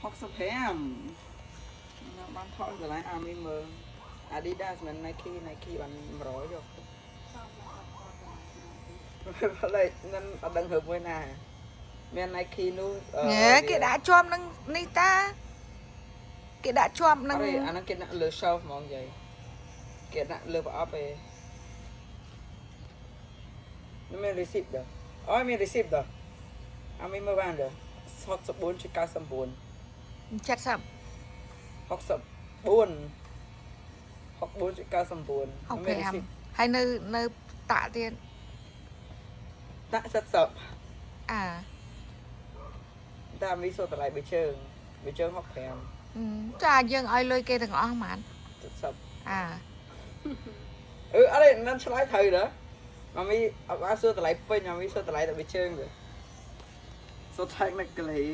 65បានថតកន្លែង Army មើល Adidas មិន Nike បាន100យកឡើយនឹងអត់ដឹងធ្វើមួយណាមាន Nike នោះគេដាក់ជាប់នឹងនេះតាគេដាក់ជាប់នឹង អាហ្នឹងគេដាក់លើ shelf ហ្មងយាយគេដាក់លើប្រអប់ឯងមាន receipt ដែរអូយមាន receipt ដែរអាមីមើលបានដែរ 64.99 70 64.99 មាន receipt ហើយនៅតាក់ទៀត តាក់70តាមីសូតម្លៃបើជើង65 ចាយើងឲ្យលុយគេទាំងអស់ហ្មង70អត់ទេនឹងឆ្លើយត្រូវដែរម៉ាមីអត់បានសួរតម្លៃពេញម៉ាមីសួរតម្លៃតែបើជើងទៅ So technically